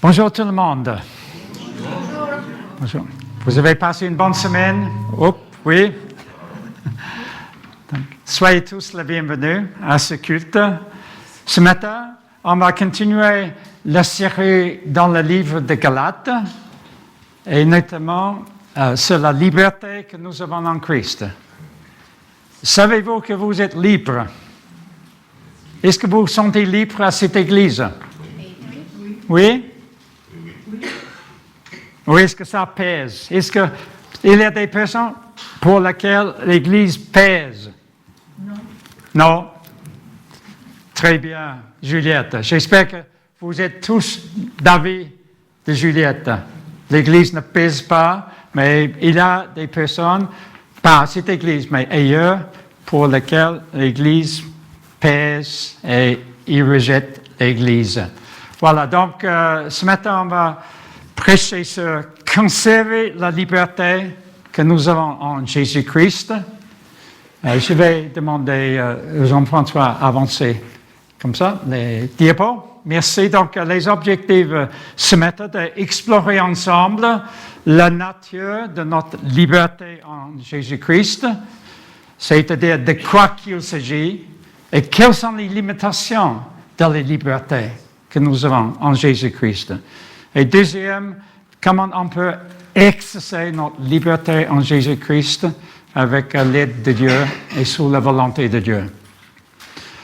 Bonjour tout le monde. Bonjour. Vous avez passé une bonne semaine? Oh, oui. Donc, soyez tous les bienvenus à ce culte. Ce matin, on va continuer la série dans le livre de Galates, et notamment sur la liberté que nous avons en Christ. Savez-vous que vous êtes libre? Est-ce que vous vous sentez libre à cette église? Oui? Ou est-ce que ça pèse? Est-ce qu'il y a des personnes pour lesquelles l'Église pèse? Non. Non? Très bien, Juliette. J'espère que vous êtes tous d'avis de Juliette. L'Église ne pèse pas, mais il y a des personnes, pas cette Église, mais ailleurs, pour lesquelles l'Église pèse et ils rejettent l'Église. Voilà, donc ce matin, on va prêcher sur conserver la liberté que nous avons en Jésus-Christ. Je vais demander Jean-François d'avancer comme ça, les diapos. Merci. Donc, les objectifs ce matin d'explorer ensemble la nature de notre liberté en Jésus-Christ, c'est-à-dire de quoi qu'il s'agit et quelles sont les limitations de la liberté que nous avons en Jésus-Christ. Et deuxième, comment on peut exercer notre liberté en Jésus-Christ avec l'aide de Dieu et sous la volonté de Dieu.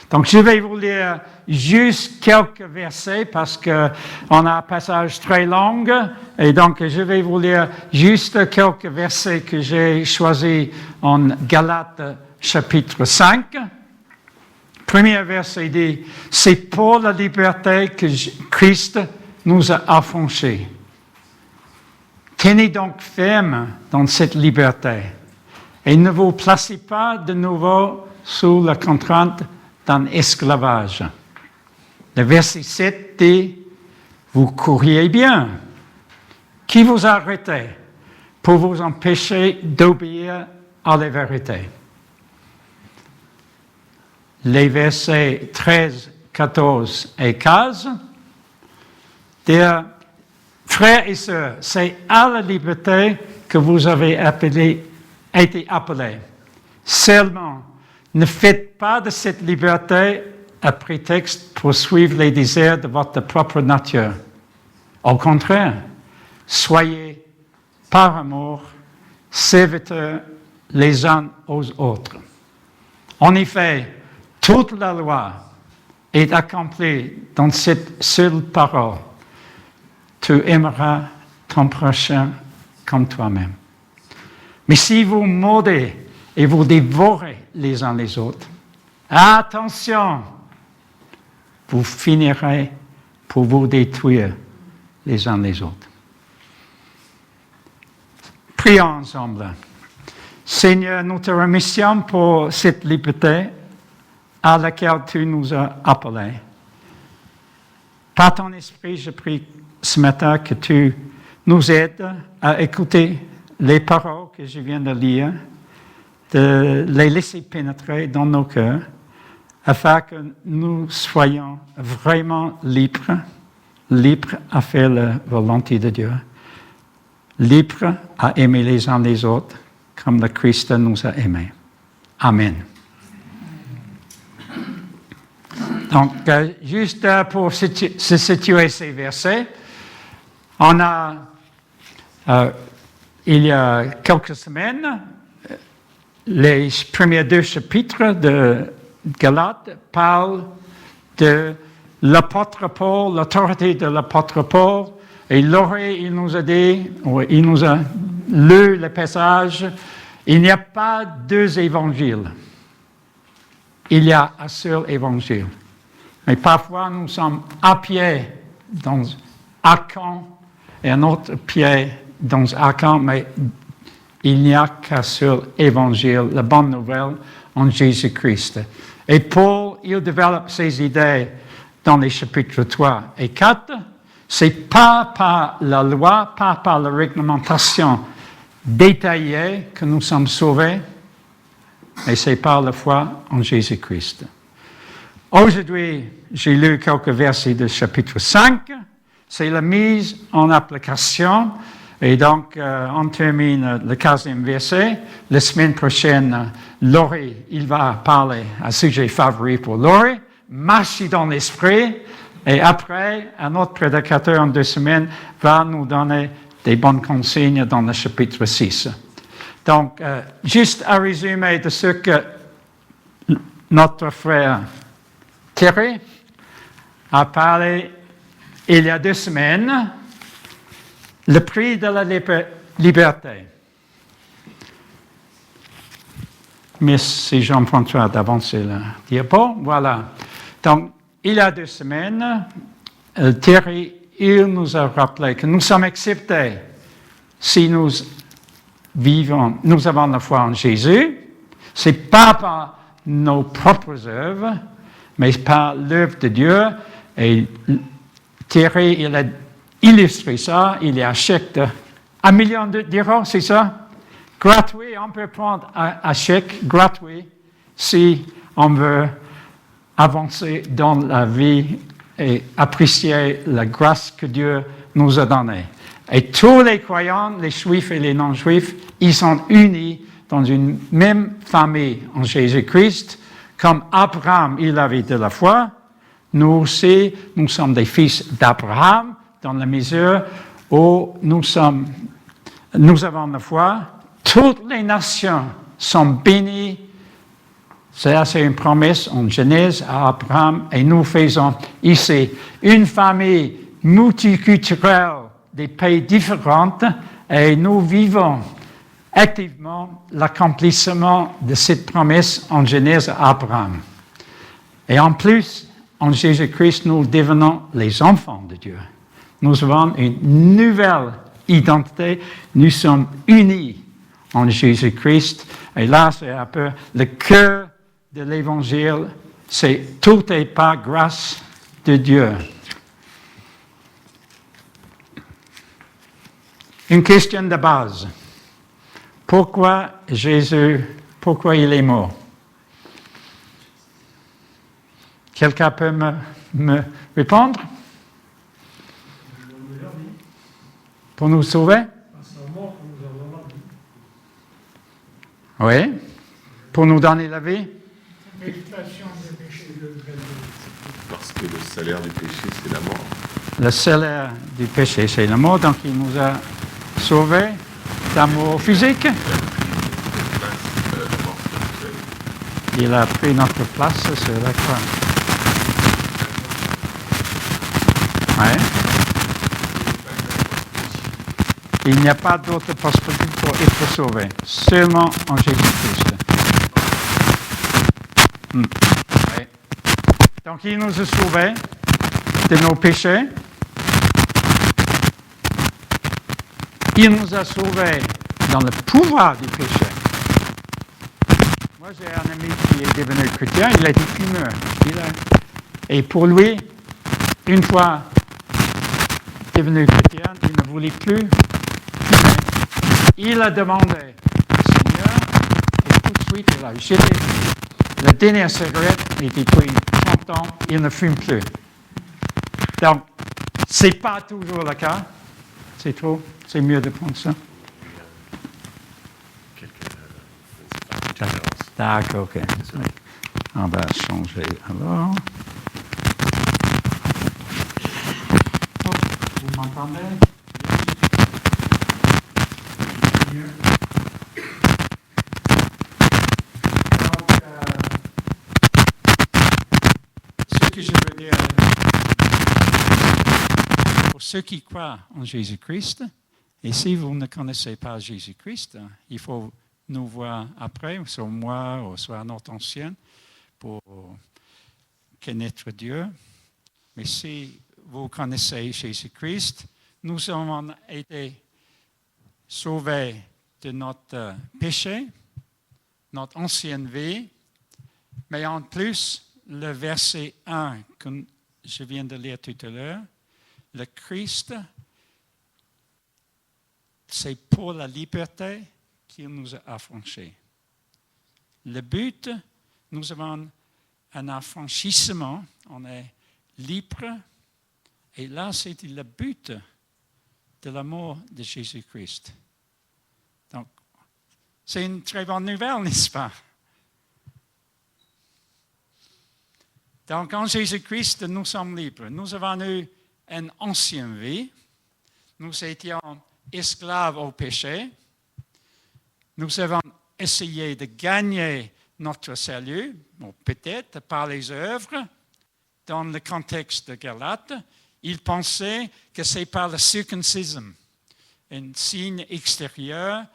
Donc, je vais vous lire juste quelques versets parce qu'on a un passage très long. Et donc, je vais vous lire juste quelques versets que j'ai choisis en Galates chapitre 5. Premier verset dit, « C'est pour la liberté que Christ nous a affranchis. Tenez donc ferme dans cette liberté et ne vous placez pas de nouveau sous la contrainte d'un esclavage. » Le verset 7 dit, « Vous courriez bien. Qui vous a arrêté pour vous empêcher d'obéir à la vérité? » Les versets 13, 14 et 15 dire, frères et sœurs, c'est à la liberté que vous avez été appelés. Seulement, ne faites pas de cette liberté un prétexte pour suivre les désirs de votre propre nature. Au contraire, soyez, par amour, serviteurs les uns aux autres. En effet, toute la loi est accomplie dans cette seule parole. Tu aimeras ton prochain comme toi-même. Mais si vous mordez et vous dévorez les uns les autres, attention, vous finirez pour vous détruire les uns les autres. Prions ensemble. Seigneur, nous te remercions pour cette liberté à laquelle tu nous as appelés. Par ton esprit, je prie ce matin que tu nous aides à écouter les paroles que je viens de lire, de les laisser pénétrer dans nos cœurs, afin que nous soyons vraiment libres à faire la volonté de Dieu, libres à aimer les uns les autres comme le Christ nous a aimés. Amen. Donc, juste pour se situer ces versets, on a, il y a quelques semaines, les premiers deux chapitres de Galates parlent de l'apôtre Paul, l'autorité de l'apôtre Paul, et Laurie, il nous a dit, il nous a lu le passage, il n'y a pas deux évangiles, il y a un seul évangile. Mais parfois, nous sommes à pied dans un camp et un autre pied dans un camp, mais il n'y a qu'un seul évangile, la bonne nouvelle en Jésus-Christ. Et Paul, il développe ses idées dans les chapitres 3 et 4. C'est pas par la loi, pas par la réglementation détaillée que nous sommes sauvés, mais c'est par la foi en Jésus-Christ. Aujourd'hui, j'ai lu quelques versets du chapitre 5 c'est la mise en application. Et donc, on termine le 15e verset. La semaine prochaine, Laurie, il va parler un sujet favori pour Laurie, marcher dans l'esprit. Et après, un autre prédicateur en 2 semaines va nous donner des bonnes consignes dans le chapitre 6. Donc, juste un résumé de ce que notre frère Thierry a parlé il y a 2 semaines, le prix de la liberté. Merci Jean-François d'avancer le diapo. Voilà. Donc, il y a 2 semaines, Thierry, il nous a rappelé que nous sommes acceptés si nous avons la foi en Jésus. Ce n'est pas par nos propres œuvres, mais par l'œuvre de Dieu. Et Thierry, il a illustré ça. Il y a un chèque de 1 million d'euros, c'est ça? Gratuit, on peut prendre un chèque gratuit si on veut avancer dans la vie et apprécier la grâce que Dieu nous a donnée. Et tous les croyants, les juifs et les non-juifs, ils sont unis dans une même famille en Jésus-Christ. Comme Abraham, il avait de la foi, nous aussi, nous sommes des fils d'Abraham dans la mesure où nous avons la foi. Toutes les nations sont bénies. C'est une promesse en Genèse à Abraham et nous faisons ici une famille multiculturelle des pays différents et nous vivons activement l'accomplissement de cette promesse en Genèse à Abraham. Et en plus, en Jésus-Christ, nous devenons les enfants de Dieu. Nous avons une nouvelle identité. Nous sommes unis en Jésus-Christ. Et là, c'est un peu le cœur de l'Évangile. C'est tout est par grâce de Dieu. Une question de base. Pourquoi Jésus, pourquoi il est mort? Quelqu'un peut me répondre? Pour nous sauver? Oui. Pour nous donner la vie? Parce que le salaire du péché, c'est la mort. Le salaire du péché, c'est la mort. Donc, il nous a sauvés d'amour physique. Il a pris notre place sur la croix. Oui. Il n'y a pas d'autre possibilité pour être sauvé. Seulement en Jésus-Christ. Oui. Donc, il nous a sauvés de nos péchés. Il nous a sauvés dans le pouvoir du péché. Moi, j'ai un ami qui est devenu chrétien, il a été fumeur. Et pour lui, une fois devenu chrétien, il ne voulait plus fumer. Il a demandé au Seigneur, et tout de suite, il a jeté la dernière cigarette, et depuis 30 ans, il ne fume plus. Donc, ce n'est pas toujours le cas. C'est trop. C'est mieux de prendre ça. D'accord, ok. On va changer alors. Oh, vous m'entendez? Donc, ce que je veux dire, pour ceux qui croient en Jésus-Christ, et si vous ne connaissez pas Jésus-Christ, il faut nous voir après, soit moi ou soit notre ancien, pour connaître Dieu. Mais si vous connaissez Jésus-Christ, nous avons été sauvés de notre péché, notre ancienne vie, mais en plus, le verset 1 que je viens de lire tout à l'heure, le Christ, c'est pour la liberté qu'il nous a affranchis. Le but, nous avons un affranchissement, on est libre Et là, c'était le but de la mort de Jésus-Christ. Donc, c'est une très bonne nouvelle, n'est-ce pas? Donc, en Jésus-Christ, nous sommes libres. Nous avons eu une ancienne vie. Nous étions esclaves au péché. Nous avons essayé de gagner notre salut, bon, peut-être par les œuvres. Dans le contexte de Galates, ils pensaient que c'est par le circoncisme, un signe extérieur.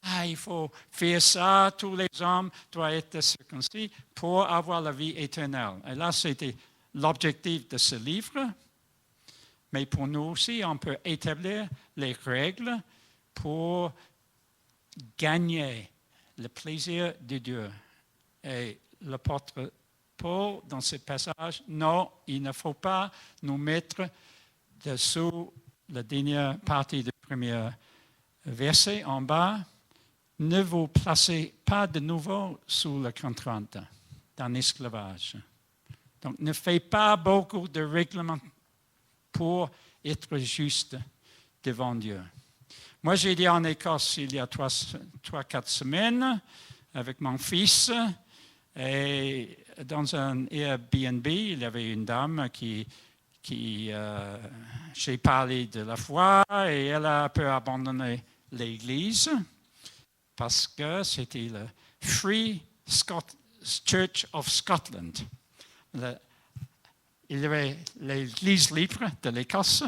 Ah, il faut faire ça, tous les hommes doivent être circoncis pour avoir la vie éternelle. Et là, c'était l'objectif de ce livre. Mais pour nous aussi, on peut établir les règles pour gagner le plaisir de Dieu. Et l'apôtre Paul, dans ce passage, non, il ne faut pas nous mettre dessous la dernière partie du premier verset en bas. Ne vous placez pas de nouveau sous la contrainte d'un esclavage. Donc, ne faites pas beaucoup de règlements pour être juste devant Dieu. Moi, j'ai été en Écosse il y a 3-4 semaines avec mon fils. Et dans un Airbnb, il y avait une dame qui j'ai parlé de la foi et elle a un peu abandonné l'église parce que c'était le Free Church of Scotland. Il y avait l'église libre de l'Écosse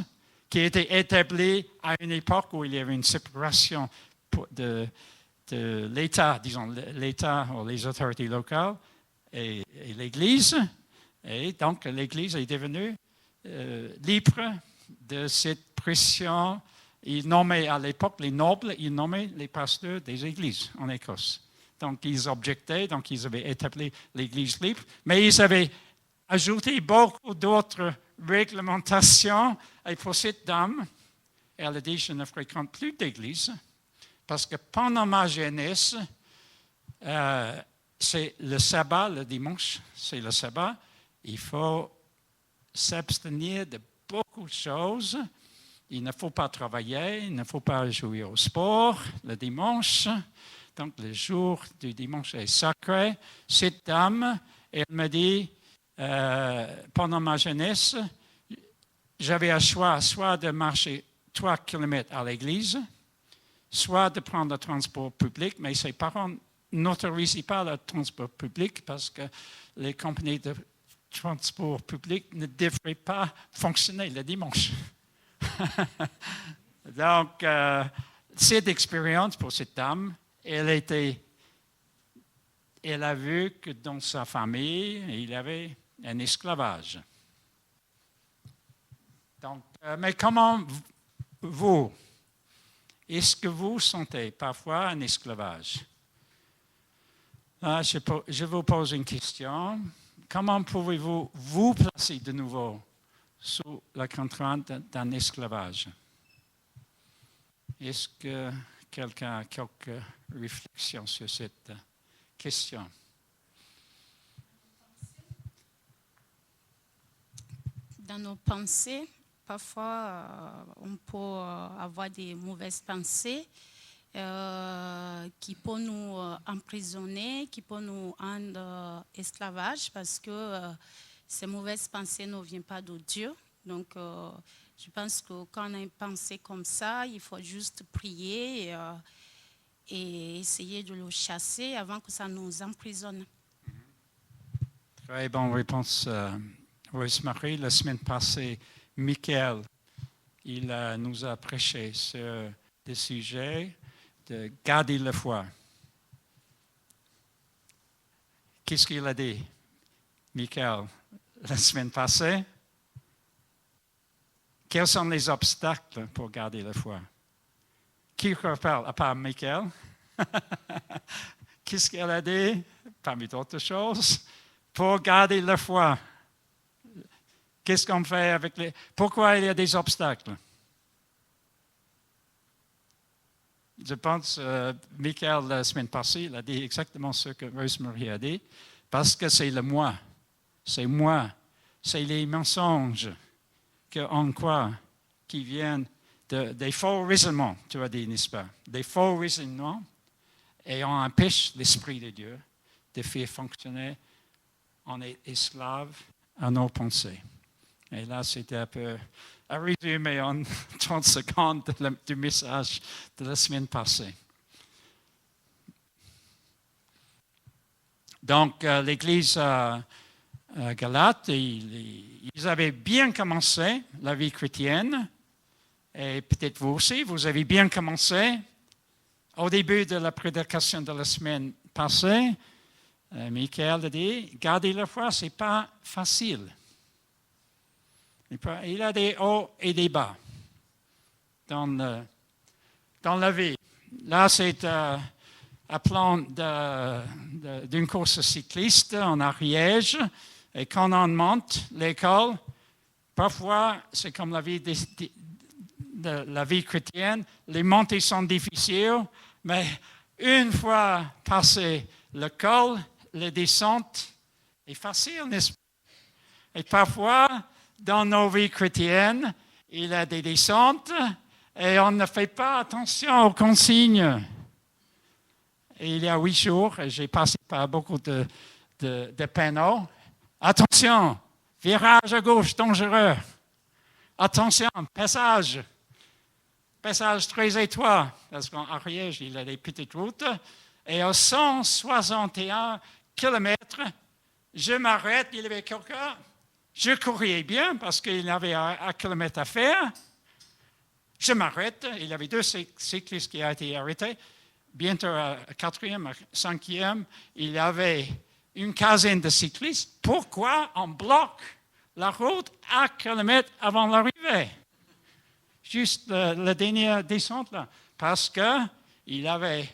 qui était établie à une époque où il y avait une séparation de l'État, disons, l'État ou les autorités locales et l'Église. Et donc, l'Église est devenue libre de cette pression. Ils nommaient à l'époque les nobles, ils nommaient les pasteurs des églises en Écosse. Donc, ils objectaient, donc ils avaient établi l'Église libre, mais ils avaient ajouté beaucoup d'autres réglementations. Et pour cette dame, elle a dit, je ne fréquente plus d'église. Parce que pendant ma jeunesse, c'est le sabbat, le dimanche, c'est le sabbat. Il faut s'abstenir de beaucoup de choses. Il ne faut pas travailler, il ne faut pas jouer au sport le dimanche. Donc, le jour du dimanche est sacré. Cette dame, elle me dit, pendant ma jeunesse, j'avais un choix, soit de marcher 3 kilomètres à l'église, soit de prendre le transport public, mais ses parents n'autorisaient pas le transport public parce que les compagnies de transport public ne devraient pas fonctionner le dimanche. Donc, cette expérience pour cette dame, elle a vu que dans sa famille, il y avait un esclavage. Donc, mais comment vous, est-ce que vous sentez parfois un esclavage? Je vous pose une question. Comment pouvez-vous vous placer de nouveau sous la contrainte d'un esclavage? Est-ce que quelqu'un a quelques réflexions sur cette question? Dans nos pensées, parfois, on peut avoir des mauvaises pensées qui peuvent nous emprisonner, qui peuvent nous rendre esclavages parce que ces mauvaises pensées ne viennent pas de Dieu. Donc, je pense que quand on a une pensée comme ça, il faut juste prier et essayer de le chasser avant que ça nous emprisonne. Très bonne réponse, Rosemary. La semaine passée, Michael, il nous a prêché sur le sujet de garder la foi. Qu'est-ce qu'il a dit, Michael, la semaine passée? Quels sont les obstacles pour garder la foi? Qui rappelle, à part Michael? Qu'est-ce qu'elle a dit, parmi d'autres choses, pour garder la foi? Qu'est-ce qu'on fait avec les... Pourquoi il y a des obstacles? Je pense, Michael, la semaine passée, il a dit exactement ce que Rosemary a dit, parce que c'est le moi. C'est moi. C'est les mensonges qu'on croit qui viennent des faux raisonnements, tu as dit, n'est-ce pas? Des faux raisonnements, et on empêche l'Esprit de Dieu de faire fonctionner. On est esclave à nos pensées. Et là, c'était un peu à résumer en 30 secondes du message de la semaine passée. Donc, l'Église Galate, ils avaient bien commencé la vie chrétienne, et peut-être vous aussi, vous avez bien commencé. Au début de la prédication de la semaine passée, Michael a dit, garder la foi, ce n'est pas facile. Il y a des hauts et des bas dans la vie. Là, c'est un plan d'une course cycliste en Ariège. Et quand on monte l'école, parfois, c'est comme la vie chrétienne, les montées sont difficiles, mais une fois passé le col, la descente est facile, n'est-ce pas? Et parfois, dans nos vies chrétiennes, il y a des descentes et on ne fait pas attention aux consignes. Et il y a 8 jours, j'ai passé par beaucoup de panneaux. Attention, virage à gauche dangereux. Attention, passage très étroit, parce qu'en Ariège, il y a des petites routes. Et à 161 km, je m'arrête, il y avait quelqu'un. Je courais bien parce qu'il y avait 1 kilomètre à faire. Je m'arrête, il y avait 2 cyclistes qui ont été arrêtés. Bientôt à 4e, à 5e, il y avait une quinzaine de cyclistes. Pourquoi on bloque la route 1 kilomètre avant l'arrivée? Juste la dernière descente là. Parce qu'il y avait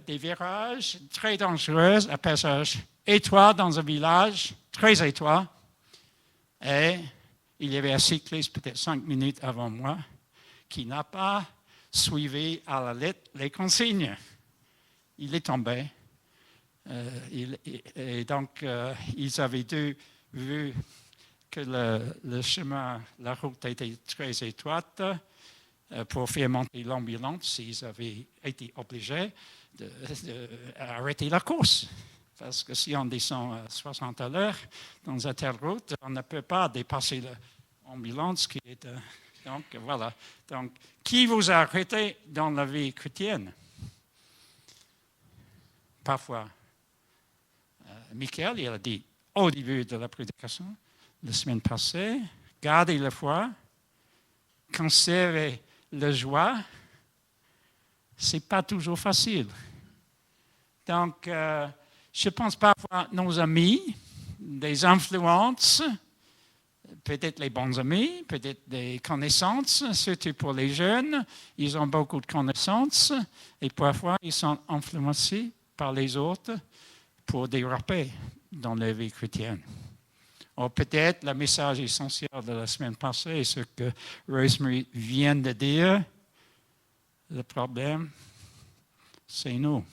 des virages très dangereux, un passage étroit dans un village, très étroit. Et il y avait un cycliste, peut-être 5 minutes avant moi, qui n'a pas suivi à la lettre les consignes. Il est tombé. Et donc, ils avaient vu que le chemin, la route était très étroite. Pour faire monter l'ambulance, ils avaient été obligés d'arrêter la course. Parce que si on descend à 60 à l'heure dans une telle route, on ne peut pas dépasser l'ambulance qui est... donc, voilà. Donc, qui vous a arrêté dans la vie chrétienne? Parfois. Michael, il a dit au début de la prédication, la semaine passée, gardez la foi, conservez la joie, ce n'est pas toujours facile. Donc, je pense parfois à nos amis, des influences, peut-être les bons amis, peut-être des connaissances, surtout pour les jeunes, ils ont beaucoup de connaissances et parfois ils sont influencés par les autres pour déraper dans la vie chrétienne. Ou peut-être le message essentiel de la semaine passée, ce que Rosemary vient de dire, le problème, c'est nous.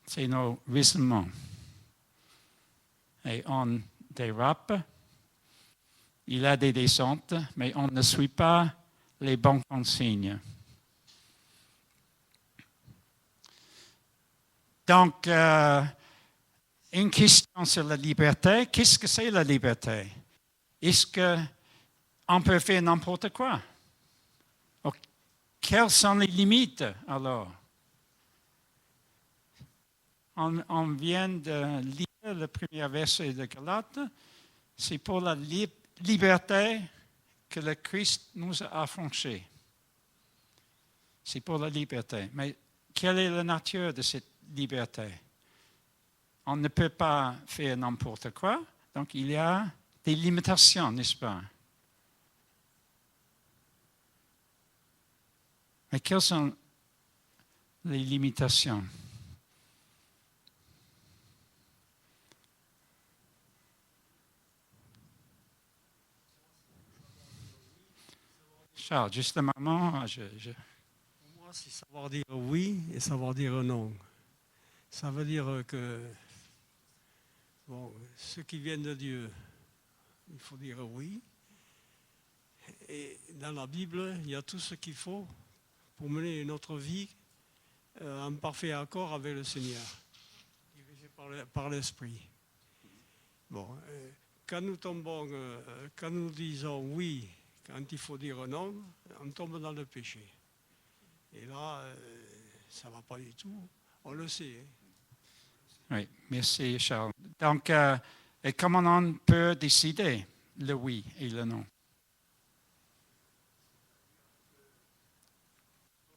C'est nos raisonnements. Et on dérape, il y a des descentes, mais on ne suit pas les bonnes consignes. Donc, une question sur la liberté. Qu'est-ce que c'est la liberté? Est-ce qu'on peut faire n'importe quoi? Quelles sont les limites alors? On vient de lire le premier verset de Galates. C'est pour la liberté que le Christ nous a affranchis. C'est pour la liberté. Mais quelle est la nature de cette liberté? On ne peut pas faire n'importe quoi, donc il y a des limitations, n'est-ce pas? Mais quelles sont les limitations? Charles, juste un moment. Pour moi, c'est savoir dire oui et savoir dire non. Ça veut dire que bon, ceux qui viennent de Dieu, il faut dire oui. Et dans la Bible, il y a tout ce qu'il faut pour mener notre vie en parfait accord avec le Seigneur, dirigé par l'Esprit. Bon, quand nous tombons, quand nous disons oui, quand il faut dire non, on tombe dans le péché. Et là, ça ne va pas du tout. On le sait. Hein. Oui, merci Charles. Donc, et comment on peut décider le oui et le non?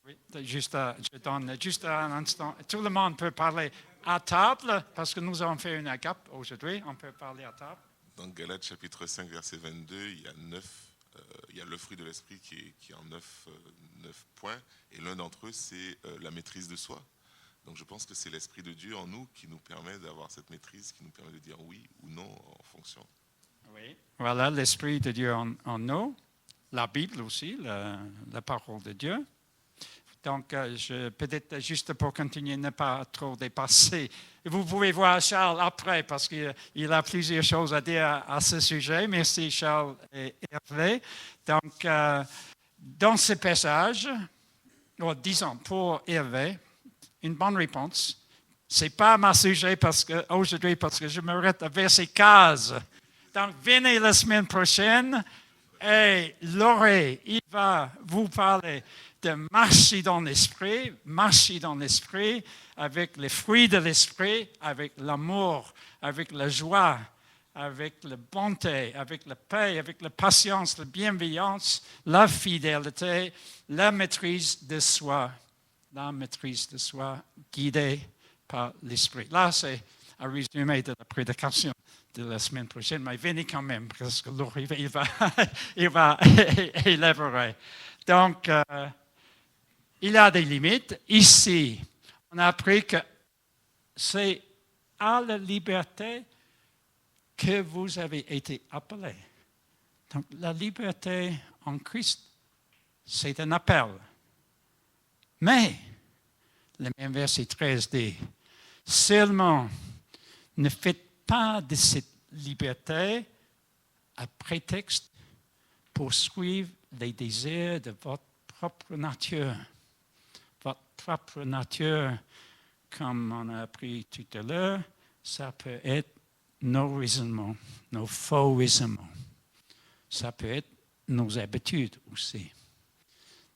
Oui, je donne juste un instant. Tout le monde peut parler à table, parce que nous avons fait une agape aujourd'hui. On peut parler à table. Dans Galates chapitre 5, verset 22, il y a le fruit de l'esprit qui est en 9 points, et l'un d'entre eux, c'est la maîtrise de soi. Donc je pense que c'est l'Esprit de Dieu en nous qui nous permet d'avoir cette maîtrise, qui nous permet de dire oui ou non en fonction. Oui. Voilà, l'Esprit de Dieu en nous, la Bible aussi, la parole de Dieu. Donc, peut-être juste pour continuer, ne pas trop dépasser. Vous pouvez voir Charles après, parce qu'il a plusieurs choses à dire à ce sujet. Merci Charles et Hervé. Donc, dans ce passage, disons pour Hervé, une bonne réponse. Ce n'est pas mon sujet aujourd'hui parce que je m'arrête à verset 15. Donc, venez la semaine prochaine et Lauré, il va vous parler de marcher dans l'esprit avec les fruits de l'esprit, avec l'amour, avec la joie, avec la bonté, avec la paix, avec la patience, la bienveillance, la fidélité, la maîtrise de soi. La maîtrise de soi guidée par l'esprit. Là, c'est un résumé de la prédication de la semaine prochaine, mais venez quand même, parce que Lauré, il va élaborer. Donc, il y a des limites. Ici, on a appris que c'est à la liberté que vous avez été appelés. Donc, la liberté en Christ, c'est un appel. Mais, le même verset 13 dit, seulement ne faites pas de cette liberté un prétexte pour suivre les désirs de votre propre nature. Votre propre nature, comme on a appris tout à l'heure, ça peut être nos raisonnements, nos faux raisonnements. Ça peut être nos habitudes aussi.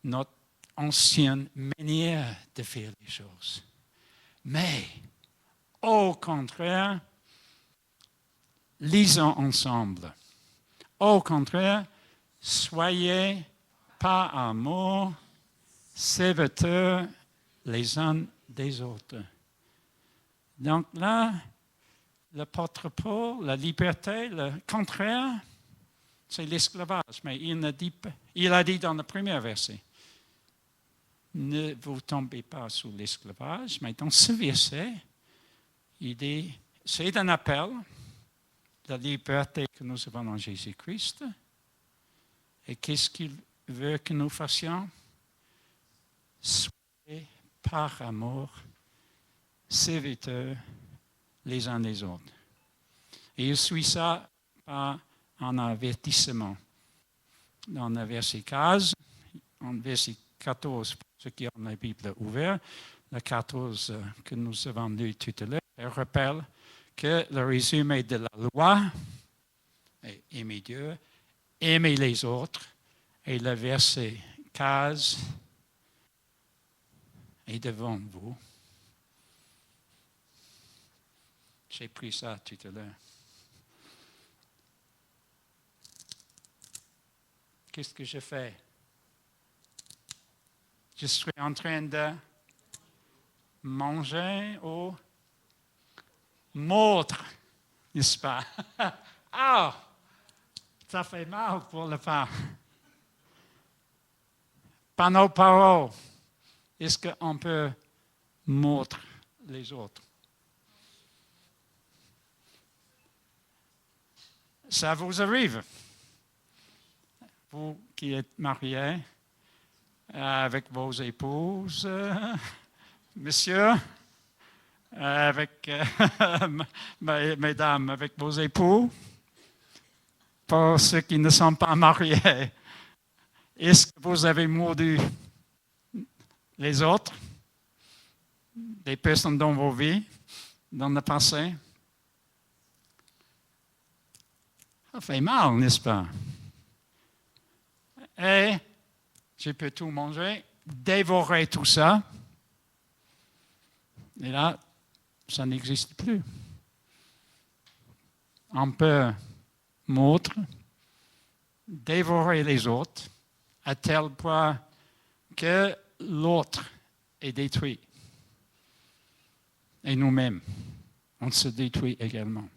Notre ancienne manière de faire les choses. Mais, au contraire, lisons ensemble. Au contraire, soyez par amour serviteurs les uns des autres. Donc là, l'apôtre Paul, la liberté, le contraire, c'est l'esclavage. Mais il a dit dans le premier verset, ne vous tombez pas sous l'esclavage, mais dans ce verset, il dit, c'est un appel, la liberté que nous avons en Jésus-Christ. Et qu'est-ce qu'il veut que nous fassions? Soyez par amour, serviteurs les uns des autres. Et il suit ça par un avertissement. Dans le verset 15, en verset 14, pour ceux qui ont la Bible ouverte, le 14 que nous avons lu tout à l'heure, elle rappelle que le résumé de la loi est aimer Dieu, aimer les autres, et le verset 15 est devant vous. J'ai pris ça tout à l'heure. Qu'est-ce que je fais? Je suis en train de manger ou mordre, n'est-ce pas? Ah! Ça fait mal pour le pain. Par nos paroles, est-ce qu'on peut mordre les autres? Ça vous arrive? Vous qui êtes mariés avec vos épouses, monsieur, avec, mesdames, avec vos époux. Pour ceux qui ne sont pas mariés, est-ce que vous avez mordu les autres, des personnes dans vos vies, dans le passé? Ça fait mal, n'est-ce pas? Et je peux tout manger, dévorer tout ça, et là, ça n'existe plus. On peut mordre, dévorer les autres, à tel point que l'autre est détruit. Et nous-mêmes, on se détruit également.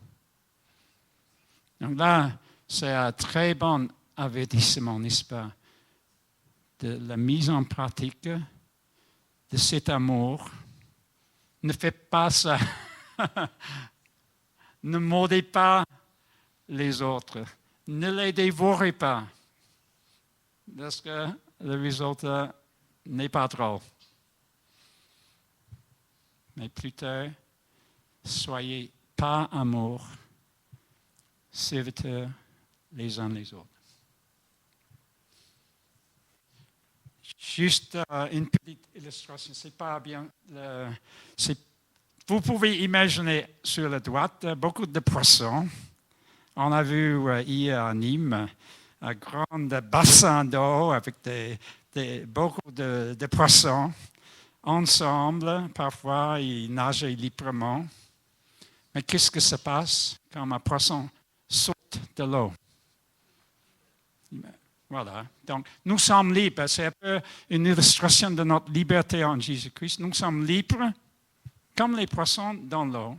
Donc là, c'est un très bon avertissement, n'est-ce pas, de la mise en pratique de cet amour. Ne faites pas ça. Ne mordez pas les autres. Ne les dévorez pas. Parce que le résultat n'est pas drôle. Mais plutôt, soyez par amour, serviteurs les uns les autres. Juste une petite illustration, c'est pas bien. Vous pouvez imaginer sur la droite beaucoup de poissons. On a vu hier à Nîmes un grand bassin d'eau avec beaucoup de poissons ensemble. Parfois, ils nagent librement. Mais qu'est-ce que se passe quand un poisson saute de l'eau? Voilà. Donc, nous sommes libres. C'est un peu une illustration de notre liberté en Jésus-Christ. Nous sommes libres comme les poissons dans l'eau.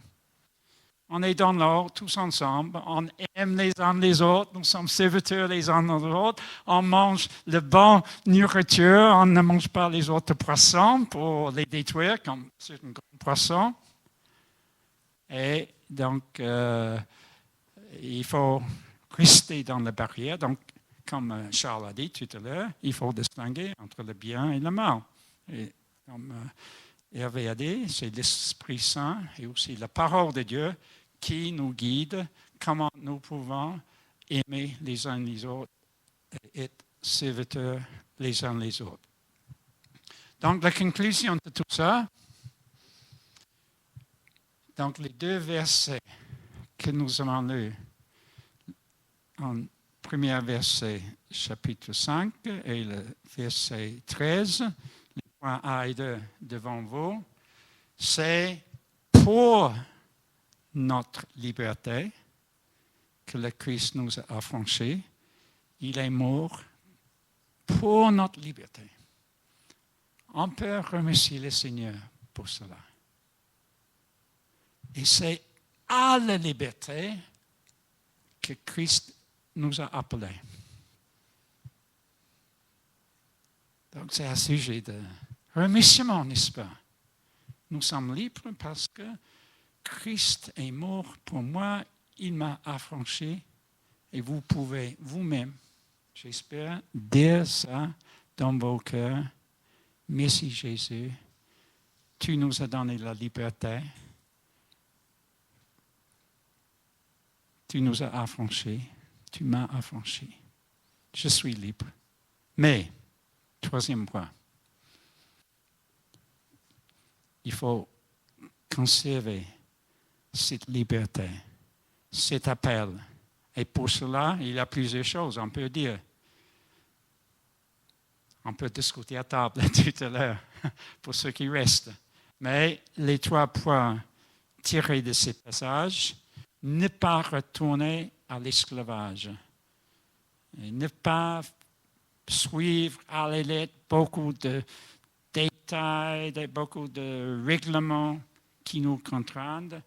On est dans l'eau tous ensemble. On aime les uns les autres. Nous sommes serviteurs les uns aux autres. On mange de bonne nourriture. On ne mange pas les autres poissons pour les détruire comme certains grands poissons. Et donc, il faut rester dans la barrière. Donc, comme Charles a dit tout à l'heure, il faut distinguer entre le bien et le mal. Et comme Hervé a dit, c'est l'Esprit Saint et aussi la parole de Dieu qui nous guide comment nous pouvons aimer les uns les autres et être serviteurs les uns les autres. Donc, la conclusion de tout ça, donc les deux versets que nous avons lus en premier verset, chapitre 5, et le verset 13, les points A et 2 devant vous, c'est pour notre liberté que le Christ nous a affranchis. Il est mort pour notre liberté. On peut remercier le Seigneur pour cela. Et c'est à la liberté que Christ nous a appelés. Donc c'est un sujet de remerciement, n'est-ce pas? Nous sommes libres parce que Christ est mort pour moi, il m'a affranchi et vous pouvez vous-même, j'espère, dire ça dans vos cœurs. Merci Jésus, tu nous as donné la liberté. Tu nous as affranchis, tu m'as affranchi. Je suis libre. Mais, troisième point, il faut conserver cette liberté, cet appel. Et pour cela, il y a plusieurs choses, on peut dire. On peut discuter à table tout à l'heure pour ceux qui restent. Mais les trois points tirés de ces passages, ne pas retourner à l'esclavage. Et ne pas suivre à la lettre beaucoup de détails, beaucoup de règlements qui nous contraignent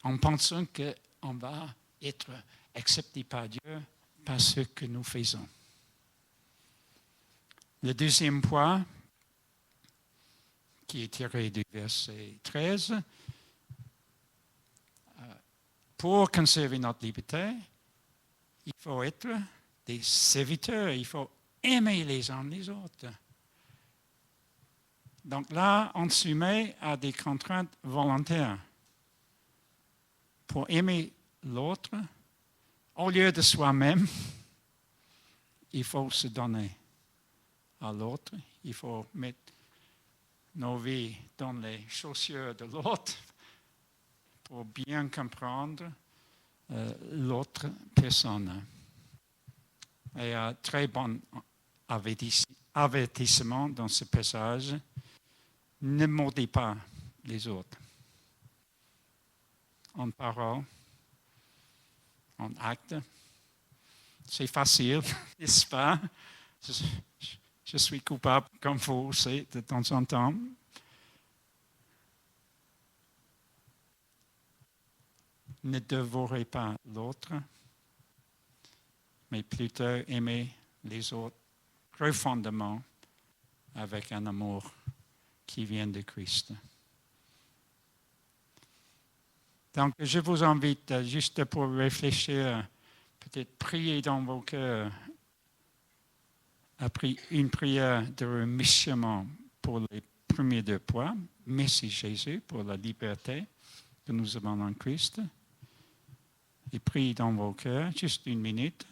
en pensant qu'on va être accepté par Dieu par ce que nous faisons. Le deuxième point, qui est tiré du verset 13, pour conserver notre liberté, il faut être des serviteurs, il faut aimer les uns les autres. Donc là, on se met à des contraintes volontaires. Pour aimer l'autre, au lieu de soi-même, il faut se donner à l'autre. Il faut mettre nos vies dans les chaussures de l'autre pour bien comprendre l'autre personne. Et un très bon avertissement dans ce passage, ne maudis pas les autres. En parole, en acte. C'est facile, n'est-ce pas? Je suis coupable comme vous aussi de temps en temps. Ne dévorez pas l'autre, mais plutôt aimez les autres profondément avec un amour qui vient de Christ. Donc, je vous invite juste pour réfléchir, peut-être prier dans vos cœurs, après une prière de remerciement pour les premiers 2 points. Merci Jésus pour la liberté que nous avons en Christ. Et priez dans vos cœurs, juste 1 minute.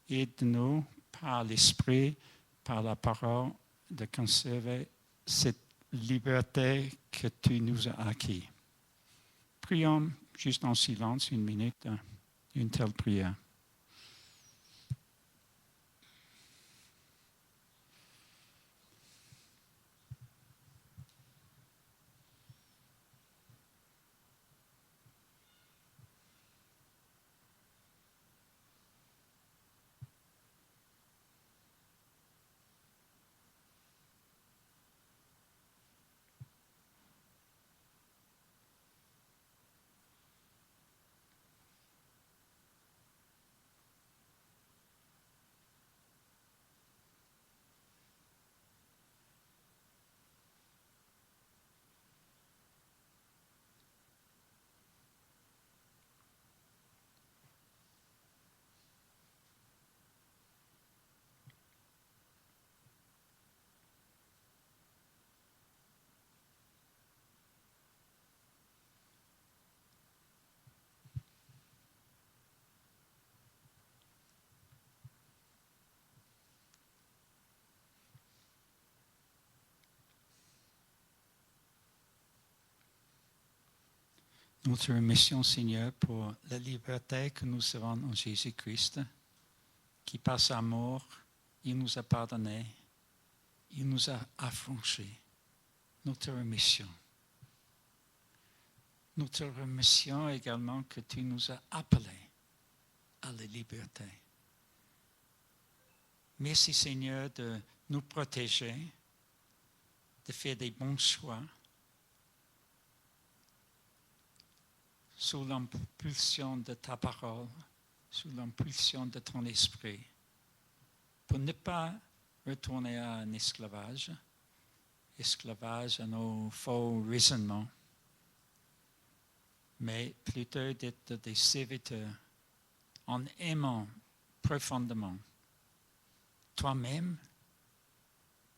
Aide-nous par l'Esprit, par la parole, de conserver cette liberté que tu nous as acquis. Prions juste en silence 1 minute, une telle prière. Nous te remercions, Seigneur, pour la liberté que nous avons en Jésus-Christ, qui par sa mort, il nous a pardonné, il nous a affranchis. Nous te remercions. Nous te remercions également que tu nous as appelés à la liberté. Merci, Seigneur, de nous protéger, de faire des bons choix, sous l'impulsion de ta parole, sous l'impulsion de ton esprit, pour ne pas retourner à un esclavage à nos faux raisonnements, mais plutôt d'être des serviteurs en aimant profondément toi-même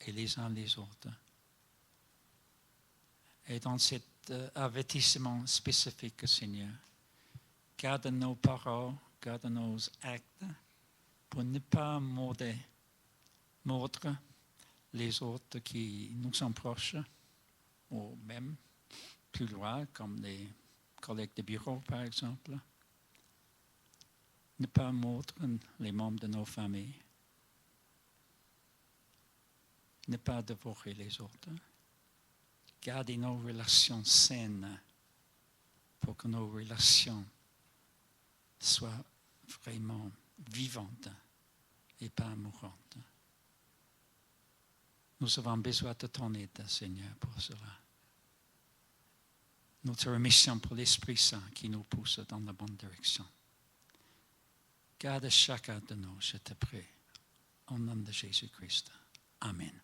et les uns les autres. Et dans cet avertissement spécifique, Seigneur, garde nos paroles, garde nos actes pour ne pas mordre les autres qui nous sont proches, ou même plus loin, comme les collègues de bureau, par exemple. Ne pas mordre les membres de nos familles. Ne pas dévorer les autres. Garder nos relations saines pour que nos relations soient vraiment vivantes et pas mourantes. Nous avons besoin de ton aide, Seigneur, pour cela. Nous te remercions pour l'Esprit Saint qui nous pousse dans la bonne direction. Garde chacun de nous, je te prie, au nom de Jésus-Christ. Amen.